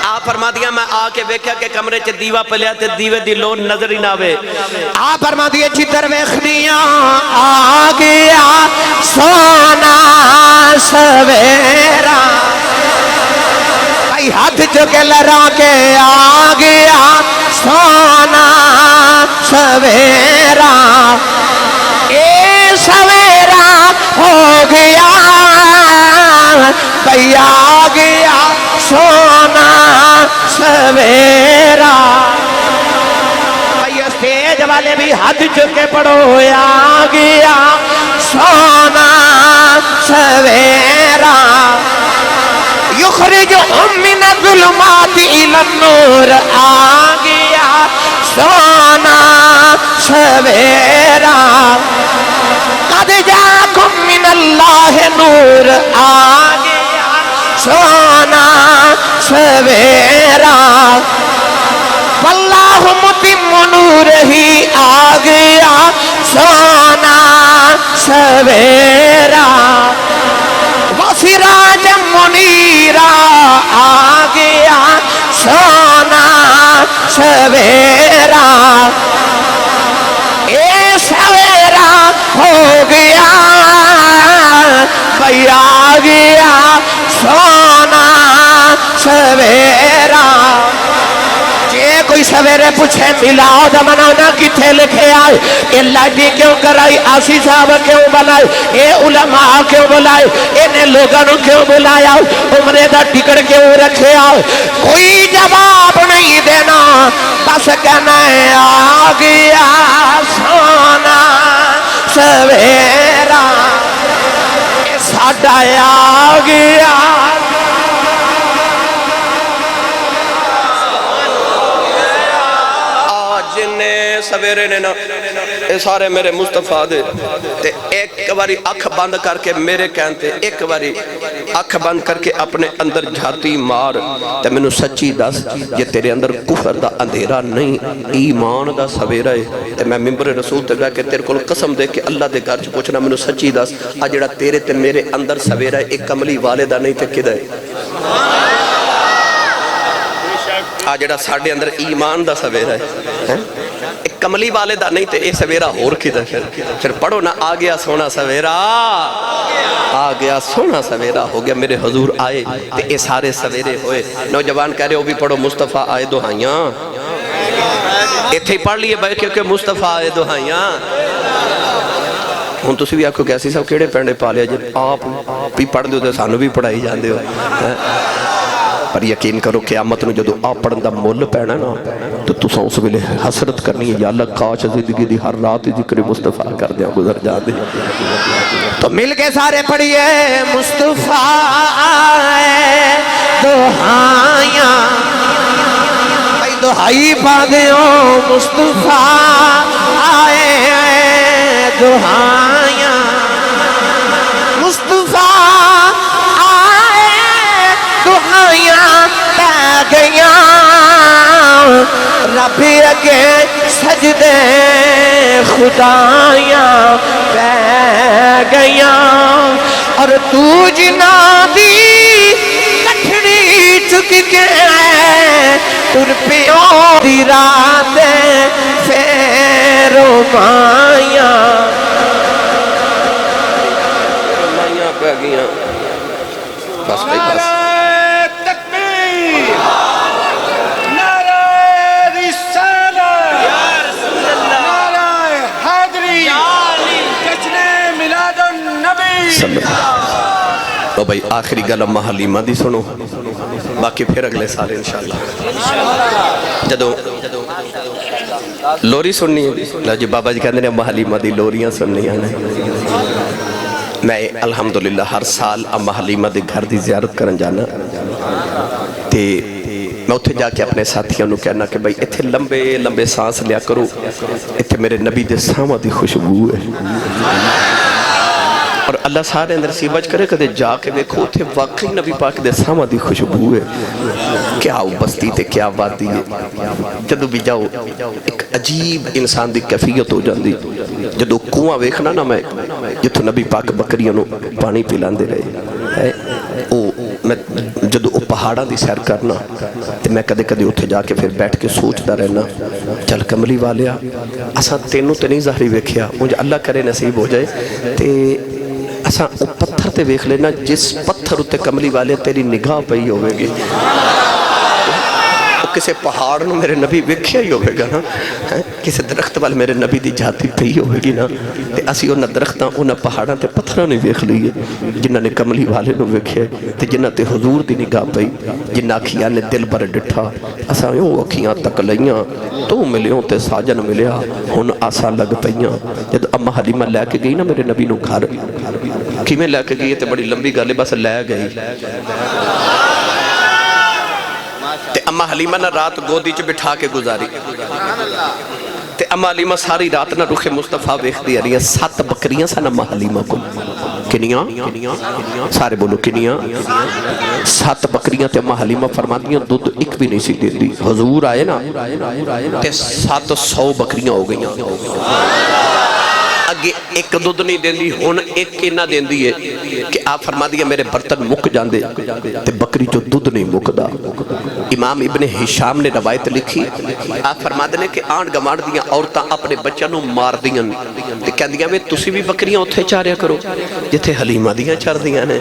آپ فرما دیا میں آ کے ویکھیا کہ کمرے چ دیوا پلیا تے دیوے دی لو نظر ہی نہ آوے آپ فرما دیے چتر ویخنیاں آ گیا سونا سویرا بھائی ہاتھ چکے لہرا کے آ گیا سونا سویرا اے سویرا ہو گیا بھائی آ گیا سونا سویرا بھئی اسٹیج والے بھی ہاتھ چکے پڑھو آ گیا سونا سویرا یخرجہم من الظلمات الی النور آ گیا سونا سویرا قد جاکم من اللہ نور آ گیا سونا سویرا واللہ متم نور ہی آ گیا سونا سویرا وسراج منیرا آ گیا سونا سویرا اے سویرا ہو گیا بھئی آ گیا سونا سویرا جے کوئی سویرے پوچھے میلاد منانا کتھے لکھے آئے اے لاڈی کیوں کرائی آسی صاحب کیوں بلائے اے علماء کیوں بلائے انہیں لوگوں کیوں بلایا عمرے دا ٹکٹ کیوں رکھے آئے کوئی جواب نہیں دینا بس کہنا ہے آ گیا سونا سویرا اے ساڈا آ گیا سویرے نے نا اے سارے میرے مصطفیٰ دے تے ایک باری اکھ بند کر کے میرے کہنتے ایک باری اکھ بند کر کے اپنے اندر جھاتی مار تے میں نو سچی دس یہ تیرے اندر کفر دا اندھیرا نہیں ایمان دا سویرہ ہے تے میں ممبر رسول تے گا کہ تیرے کو قسم دے کہ اللہ دے گھر چ پوچھنا میں نو سچی دس جڑا تیرے تے میرے اندر سویرہ ہے ایک کملی والدہ نہیں تے کدھا ہے جڑا ساڑھے اندر ایمان دا سویرہ ہے ایک کملی والے دا نہیں تے اے سویرہ ہور کی دا پھر پڑھو نا آ گیا سونا سویرہ آ گیا سونا سویرہ ہو گیا میرے حضور آئے تے اے سارے سویرے ہوئے نوجوان کہہ رہے ہو بھی پڑھو مصطفیٰ آئے دہائیاں ایتھے پڑھ لیے بھائی کیونکہ مصطفیٰ آئے دہائیاں ہوں تسی بھی آپ کو کیسی صاحب کیڑے پینڈے پا لیا جب آپ بھی پڑھ دے ہو تو سانو بھی پڑھائی جان دے ہو پر یقین کرو قیامت نو جدو آپن دا مول پینا نا تو تساں اس ویلے حسرت کرنی ہے یا اللہ کاش زندگی دی ہر رات ذکر مصطفیٰ کر دیا گزر جا دے. تو مل کے سارے پڑھیے مصطفیٰ دہائیاں بھائی دہائی پا دیوں مصطفیٰ آئے دہائیاں مصطفیٰ آئے دہائیاں پہ گیاں رب اگے سجدے خدایاں پہ گیاں اور تو جنا دی کٹھڑی چک کے تر پیوں دی رات فیرو مائیاں مائیاں پہ گیاں بس بھائی بس. نعرہ تکبیر، نعرہ رسالت، نعرہ حیدری، جشن میلاد النبی. صلی اللہ. تو بھائی آخری گل اماں حلیمہ دی سنو باقی پھر اگلے سال انشاءاللہ جدو لوری سننی ہے جی بابا جی کہتے ہیں اماں حلیمہ دی لوریاں سننی ہیں. میں الحمدللہ ہر سال اماں حلیمہ دی گھر دی زیارت کرن جانا تے میں اتھے جا کے اپنے ساتھیوں نے کہنا کہ بھائی اتھے لمبے لمبے سانس لیا کرو اتھے میرے نبی دے سامہ دی خوشبو ہے اور اللہ سارے اندر سیبج کرے کہ جا کے دیکھو تھے واقعی نبی پاک دے سامہ دی خوشبو ہے. کیا بستی تے کیا وادی ہے جدو بھی جاؤ ایک عجیب انسان دی کیفیت ہو جاندی. جدو کنواں ویکھنا نا میں جتو نبی پاک بکریوں نو پانی پلان دے رہے میں جدو او پہاڑاں دی سیر کرنا تے میں کدے کدے اتھے جا کے پھر بیٹھ کے سوچتا رہنا چل کملی والیا اساں تینوں تے نہیں ظاہری ویکھیا مجھے اللہ کرے نصیب ہو جائے تے اساں او پتھر تے ویکھ لینا جس پتھر اتے کملی والے تیری نگاہ پئی ہوئے گی کسے پہاڑ نو میرے نبی ویکھیا ہی ہوئے گا نا کسے درخت وال میرے نبی دی جاتی پئی ہوئے گی نا تے اسی انہاں درختاں انہاں پہاڑاں تے پتھراں نے ویکھ لیے جنہاں نے کملی والے نو ویکھیا تے جنہاں تے حضور دی نگاہ پئی جنہاں اکھیاں نے دل بر ڈٹھا اساں یوں اکھیاں تک لئیاں تو ملیوں تے ساجن ملیا ہن آساں لگ پئیاں. جد اماں حلیمہ لے کے گئی نا میرے نبی نو گھر کیویں لے کے گئی تے بڑی لمبی گل ہے بس لے گئی تے اماں حلیمہ نہ رات گودی چ بٹھا کے گزاری تے اماں حلیمہ ساری رات نہ رخ مصطفیٰ ویکھ دی رہی 7 بکریاں سن اماں حلیمہ کو کنیاں سارے بولو کنیاں 7 بکریاں تے اماں حلیمہ فرماندیاں دودھ ایک بھی نہیں سی دیندی. حضور آئے نا تے 700 بکریاں ہو گئیاں اگے ایک دودھ نہیں دیندی ہون ایک نہ دیندی ہے کہ آپ فرما دیا میرے برتن مک جاندے تے بکری جو دودھ نہیں مکدا. امام ابن ہشام نے روایت لکھی آپ فرما دینے کہ آنڈ گماڑ دیاں عورتاں اپنے بچوں نو مار دیاں تے کہہ دیاں میں تسی بھی بکریاں اتھے چاریا کرو جتھے حلیمہ دیاں چار دیاں نے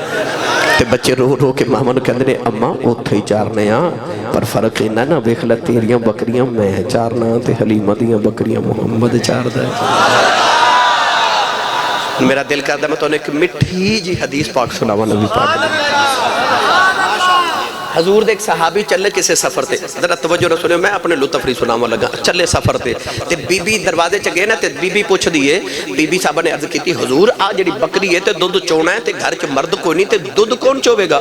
تے بچے رو رو کے ماما نو کہہ دینے اماں اتھے چارنے ہاں پر فرق انہ نا ویکھلا تیریاں بکریاں میں چارنا تے حلیمہ دیاں بکریاں محمد چار دے. میرا دل کرتا میں تو نے ایک مٹھی جی حدیث پاک سناوا نبی پاک حضور دے ایک صحابی چلے کسے سفر تے ذرا توجہ نہ سنو میں اپنے لطف نہیں سناوا لگا چلے سفر تے بی بی دروازے چ گئے نا تے بی بی پوچھ دیے بی بی صاحب نے عرض کیتی حضور آ جڑی بکری ہے تے دودھ چونا ہے تے گھر چ مرد کوئی نہیں تے دودھ کون چوے گا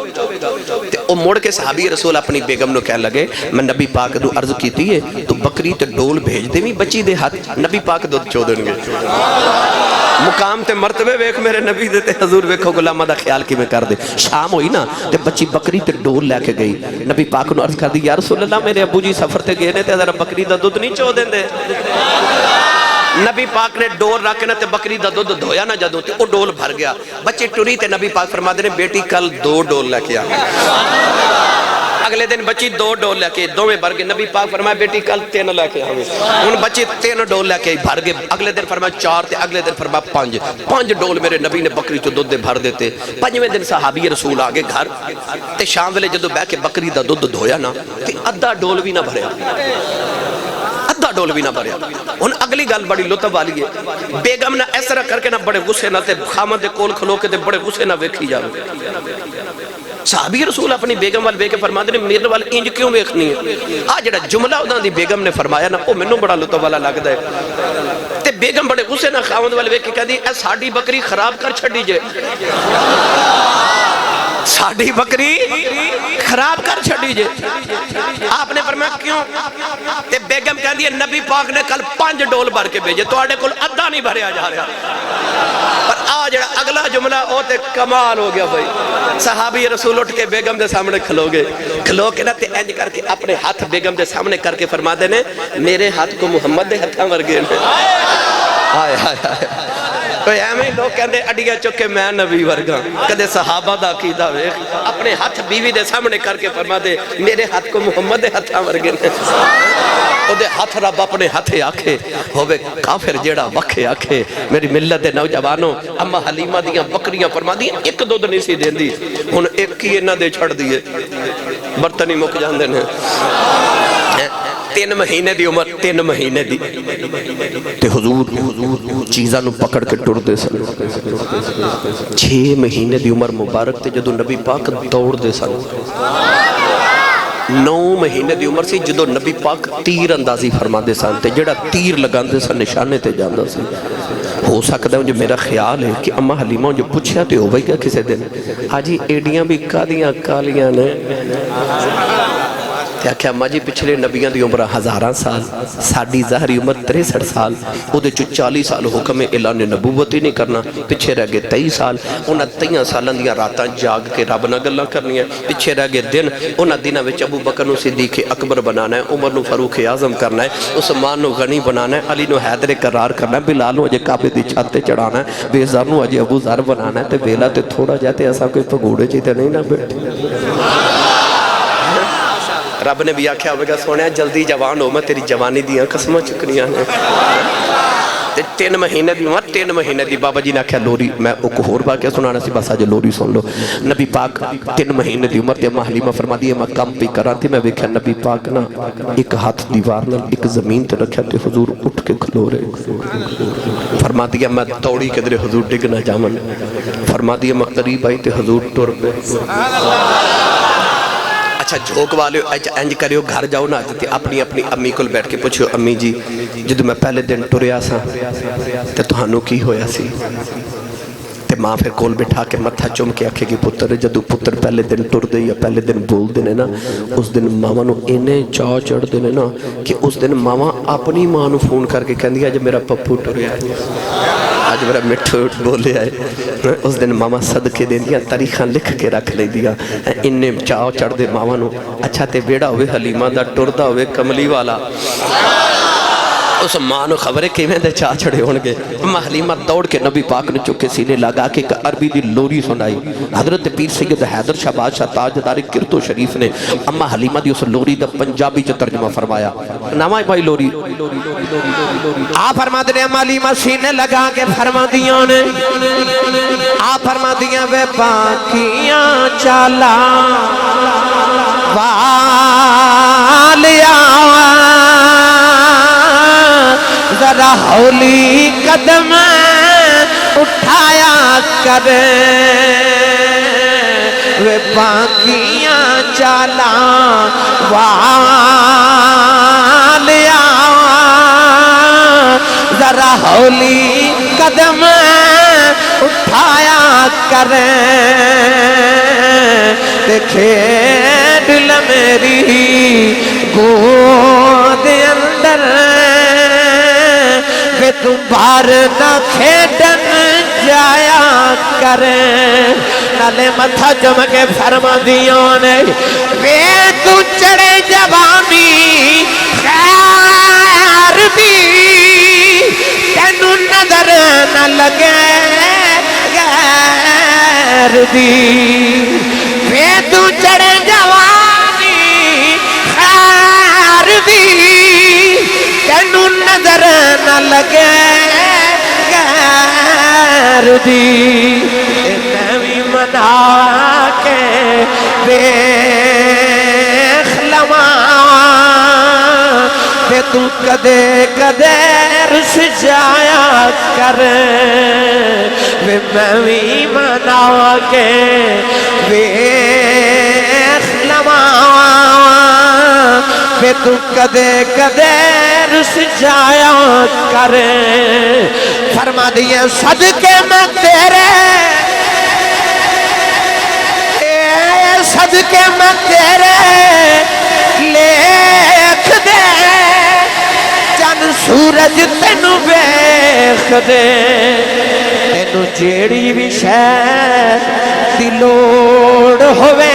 تے او مڑ کے صحابی رسول اپنی بیگم نو کہنے لگے میں نبی پاک نو عرض کیتی ہے تو بکری تے ڈول بھیج دے وی بچی دے ہاتھ نبی پاک دودھ چو دیں گے. مقام تے مرتبے ویکھ میرے نبی دے تے حضور ویکھو غلامہ دا خیال کی میں کر دے. شام ہوئی نا تے بچی بکری تے ڈول لے کے گئی نبی پاک نو عرض کر دی یا رسول اللہ میرے ابو جی سفر تے گئے نے تے ذرا بکری دا دودھ نہیں چو دیں دے. نبی پاک نے ڈول رکھ نا تے بکری دا دودھ دھویا نا جدوں تے او ڈول بھر گیا بچے ٹری تے نبی پاک فرما دے بیٹی کل 2 ڈول لے کے آ اگلے دن بچی 2 ڈول لے کے 2 میں بھر گئے نبی پاک فرمایا بیٹی کل 3 لے کے آوے ان بچی 3 ڈول لے کے بھر گئے اگلے دن فرمایا 4 تے اگلے دن فرمایا 5 ڈول میرے نبی نے بکری چو دودھ بھر دیتے. 5ویں دن صحابی رسول آگے گھر تے شام ویلے جدو بہ کے بکری دا دودھ دھویا نا تے ادھا ڈول بھی نہ بھریا ادھا ڈول بھی نہ بھریا. ان اگلی گل بڑی لطف والی ہے بیگم نہ اس طرح کر کے نہ بڑے غصے نہ تے خامد دے کول کھلو کے تے بڑے غصے نہ ویکھی جاوے صحابی رسول اپنی بیگم وال ویکھ کے فرماتے ہیں میرے وال انج کیوں ویکھنی ہے؟ آ جڑا جملہ انہاں دی بیگم نے فرمایا نا وہ مینوں بڑا لطف والا لگدا ہے تے بیگم بڑے غصے نال خاوند وال ویکھ کے کہندی اے ساڈی بکری خراب کر چھڈی جے، ساڈی بکری خراب کر چھڈی جے۔ آپ نے فرمایا کیوں؟ تے بیگم کہندی ہے نبی پاک نے کل 5 ڈول بھر کے بھیجے تواڈے کول ادھا نہیں بھریا جا رہا۔ پر آ جڑا اگلا جملہ او تے کمال ہو گیا بھائی، صحابی رسول اٹھ کے بیگم دے سامنے کھلو گے، کھلو کے نہ تے انج کر کے اپنے ہاتھ بیگم دے سامنے کر کے فرما دے نے میرے ہاتھ کو محمد دے ہتھاں ورگے نے۔ ہائے ہائے ہائے، کوئی ایویں لوگ کہندے اڈیاں چکے میں نبی ورگا، کدے صحابہ دا عقیدہ ویکھ، اپنے ہاتھ بیوی دے سامنے کر کے فرما دے میرے ہاتھ کو محمد دے ہتھاں ورگے نے۔ او دے ہاتھ رب اپنے ہاتھے آکھے ہوے کافر جیڑا وکھے آکھے میری ملت دے نوجوانوں اما حلیمہ دیاں بکریاں فرما دیاں ایک دودھ نہیں سی دیندی، ہن ایک ہی انہاں دے چھڑ دیے، برتن ہی مک جاندے نے۔ 3 مہینے دی عمر، 3 مہینے دی تے حضور چیزاں نو پکڑ کے ٹر دے سن۔ 6 مہینے دی عمر مبارک تے جدو نبی پاک دوڑ دے سن۔ 9 مہینے دی عمر سی جدو نبی پاک تیر اندازی فرما دے سن تے جڑا تیر لگان دے سن نشانے تے جاندہ سی۔ ہو سکتا ہے جو میرا خیال ہے کہ اما حلیمہ جو پوچھیا تے ہو بھائی گا کسے دن حاجی ایڈیاں بھی کالیاں کالیاں نے کہ اماں جی پچھلے نبیاں دی عمر 1000 سال، ساڑی ظاہری عمر 63 سال، او دے 40 سال حکم اعلان نبوت ہی نہیں کرنا، پیچھے رہ گئے 23 سال، انہاں 23 سالوں دیاں راتاں جاگ کے رب نہ گلاں کرنی ہے، پیچھے رہ گئے دن، انہاں دنوں وچ ابو بکر نو صدیق اکبر بنانا ہے، عمر نو فاروق اعظم کرنا ہے، عثمان نو غنی بنانا ہے، علی نو حیدر قرار کرنا ہے، بلال نو اجے کعبے دی چھت تے چڑھانا ہے، بے زر نو اجے ابو ذر بنانا ہے، تے ویلا تے تھوڑا جاتے ایسا کوئی پگوڑے چیتے نہیں نہ بیٹھے۔ رب نے بھی آکھیا ہوئے گا سونے جلدی جوان ہو میں تیری جوانی دیاں قسمہ چکریاں نے۔ 3 مہینے دی عمر، 3 مہینے دی بابا جی نے آکھیا لوری میں ایک اور واقعہ سنانا سی بس آج لوری سن لو۔ نبی پاک 3 مہینے دی عمر تے اما حلیمہ فرما دی میں کم پی کران تھی میں ویکھیا نبی پاک نا ایک ہاتھ دیوار نال ایک زمین تے رکھیا تے حضور اٹھ کے کھلو رہے، فرما دیا میں توڑی کدرے حضور ڈگ نہ جامن، فرما دیا میں قریب آئی تے حضور ٹر پہ۔ اچھا جھوک والے انج کریو گھر جاؤ نا تے اپنی امی کول بیٹھ کے پوچھو امی جی جدو میں پہلے دن ٹریا سا تے تہانوں کی ہویا سی؟ تے ماں پھر کول بٹھا کے متھا چوم کے آکھے گی پتر جدو پتر پہلے دن ٹر دے یا پہلے دن بول دینے نا اس دن ماما نو اینے چاہ چڑھ دینے نا کہ اس دن ماما اپنی ماں نو فون کر کے کہندی آج میرا پپو ٹریا ہے، آج میرا مٹھو بولے آئے۔ اس دن ماما صدقے دیں دیا تاریخاں لکھ کے رکھ لے دیا انہیں چاہ چڑھ دے ماما نو اچھا تے بیڑا ہوئے حلیمہ دا ٹردہ ہوئے کملی والا اس ماں نو خبرے کیویں دے چاہ چڑھے ہونگے۔ اما حلیمہ دوڑ کے نبی پاک نے چکے سینے لگا کے ایک عربی دی لوری سنائی۔ حضرت پیر سید حیدر شاہ بادشاہ تاجدار کرتو شریف نے اما حلیمہ دی اس لوری دا پنجابی چا ترجمہ فرمایا۔ نامہ بھائی لوری آپ فرما دے اما حلیمہ سینے لگا کے فرما دیاں نے، آپ فرما دیاں وے پاکیاں چالا والیا ذرا ہولی قدم اٹھایا کرے وہ باقیاں چالا والیا ذرا ہولی قدم اٹھایا کرے دیکھے دل میری گود اندر وے تم بار نہ کھیڈن جایا کریں نالے متھا جم کے فرما دیوں نے وے تو چڑے جوانی خیر دی تینو نظر نہ لگے غیر دی وے تو چڑے جوانی خیر دی تینو نظر نہ لگے غیر دی نوی منا کے دیکھ لواں تے تو کدے کدے رس جایا کر وے میں بھی منا کے ویخ لواں وے تو کدے کدے رس جایا کر فرما دیے صدقے میں تیرے صدقے میں تیرے لیکھ دے چند سورج تینو بیخ دے تینو جیڑی بھی شہر دی لوڑ ہوئے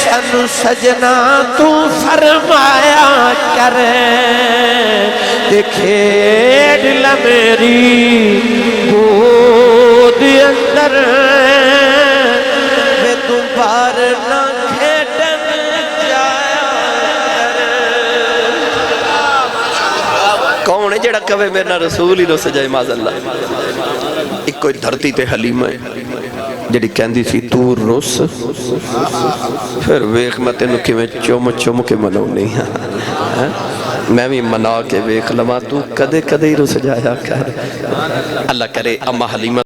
سنو سجنا تو فرمایا کر دیکھیڑ لمیری گود اندر میں تم بار نہ کھیٹن جایا کون ہے جڑا کہے میرا رسول ہی رس جائے معاذ اللہ ایک کوئی دھرتی تے حلیمہ ہے جڑی کہندی سی تو رس پھر ویخ میں تینوں کی میں چوم کے منو نہیں میں بھی منا کے ویخ لما تو کدے کدے ہی رس جایا کر اللہ کرے اما حلیمہ